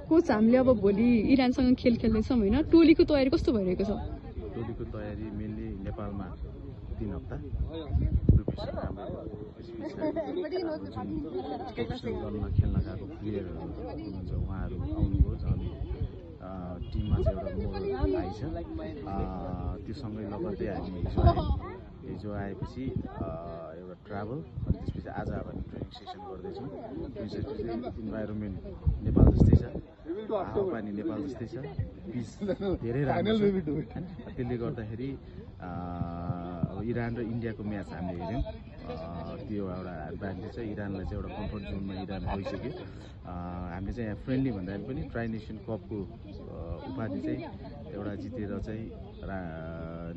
Coach हामीले अब भोलि इरानसँग खेल खेल्दैछौँ होइन, टोलीको तयारी कस्तो भइरहेको छ? टोलीको तयारी मेनली नेपालमा 3 हप्ता प्रिपरेसन राम्रो प्रोफेसनल दलमा खेल्न गएको प्लेयरहरू हुनुहुन्छ, उहाँहरू आउनुभयो। अनि टिममा चाहिँ एउटा मोरल आइछ। त्योसँगै लगत्तै हामी हिजो आएपछि एउटा ट्राभल, अनि त्यसपछि आज हामी ट्रेनिङ सेसन गर्दैछौँ। जुन चाहिँ इन्भाइरोमेन्ट नेपाल जस्तै छ, हावापानी नेपाल जस्तै छ, पिच धेरै राम्रो छ होइन। त्यसले गर्दाखेरि अब इरान र इन्डियाको म्याच हामीले हेऱ्यौँ, त्यो एउटा एडभान्टेज छ। इरानलाई चाहिँ एउटा कम्फर्ट जोनमा इरान गइसक्यो। हामीले चाहिँ यहाँ फ्रेन्डली भन्दाखेरि पनि ट्राई नेसन कपको उपाधि चाहिँ एउटा जितेर चाहिँ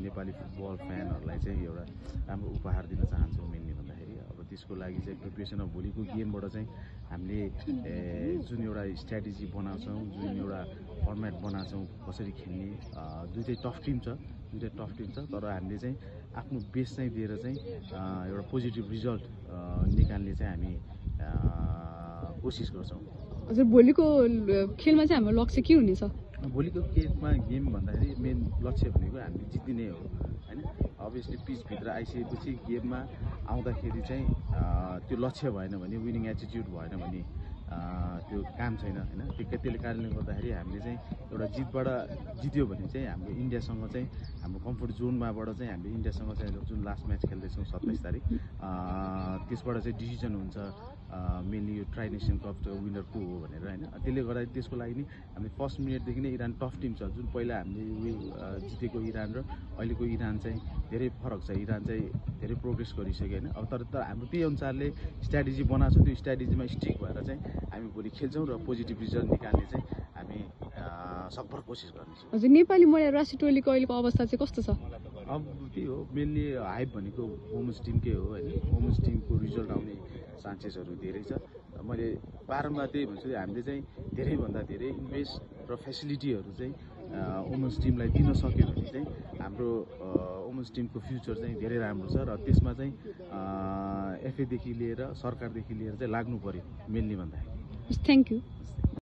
नेपाली फुटबल फ्यानहरूलाई चाहिँ एउटा राम्रो उपहार दिन चाहन्छौँ मेनली भन्दाखेरि। अब त्यसको लागि चाहिँ प्रिपरेसन अफ भोलिको गेमबाट चाहिँ हामीले जुन एउटा स्ट्राटेजी बनाउँछौँ, जुन एउटा फर्मेट बनाउँछौँ कसरी खेल्ने, दुइटै टफ टिम छ, तर हामीले चाहिँ आफ्नो बेस चाहिँ दिएर चाहिँ एउटा पोजिटिभ रिजल्ट निकाल्ने चाहिँ हामी कोसिस गर्छौँ। हजुर, भोलिको खेलमा चाहिँ हाम्रो लक्ष्य के हुनेछ? भोलिको गेम भन्दाखेरि मेन लक्ष्य भनेको हामीले जित्ने हो होइन। अभियसली पिचभित्र आइसकेपछि गेममा आउँदाखेरि चाहिँ त्यो लक्ष्य भएन भने, विनिङ एटिट्युड भएन भने त्यो काम छैन होइन। त्यसले कारणले गर्दाखेरि हामीले चाहिँ एउटा जित्यो भने चाहिँ हाम्रो इन्डियासँग चाहिँ हाम्रो कम्फर्ट जोनमाबाट चाहिँ हामीले इन्डियासँग चाहिँ जुन लास्ट म्याच खेल्दैछौँ 27 तारिक, त्यसबाट चाहिँ डिसिजन हुन्छ मेनली यो ट्राई नेसन कप विनर को हो भनेर होइन। त्यसले गर्दाखेरि त्यसको लागि नि हामीले फर्स्ट मिनटदेखि नै इरान टफ टिम छ। जुन पहिला हामीले जितेको इरान र अहिलेको इरान चाहिँ धेरै फरक छ। इरान चाहिँ धेरै प्रोग्रेस गरिसक्यो होइन। अब तर हाम्रो त्यही अनुसारले स्ट्राटेजी बनाएको छ, त्यो स्ट्राटेजीमा स्टिक भएर चाहिँ हामी भोलि खेल्छौँ र पोजिटिभ रिजल्ट निकाल्ने चाहिँ हामी सकभर कोसिस गर्नेछौँ। हजुर, नेपाली महिला राष्ट्रिय टोलीको अहिलेको अवस्था चाहिँ कस्तो छ? अब त्यही हो, मेनली हाइप भनेको वुमेन्स टिमकै हो होइन। वुमेन्स टिमको रिजल्ट आउने चान्सेसहरू धेरै छ। मैले बारम्बार त्यही भन्छु, हामीले चाहिँ धेरैभन्दा धेरै इन्भेस्ट र फेसिलिटीहरू चाहिँ वुमेन्स टिमलाई दिन सक्यो भने चाहिँ हाम्रो वुमेन्स टिमको फ्युचर चाहिँ धेरै राम्रो छ र त्यसमा चाहिँ एफएदेखि लिएर सरकारदेखि लिएर चाहिँ लाग्नु पर्यो मेनली भन्दाखेरि। Thank you.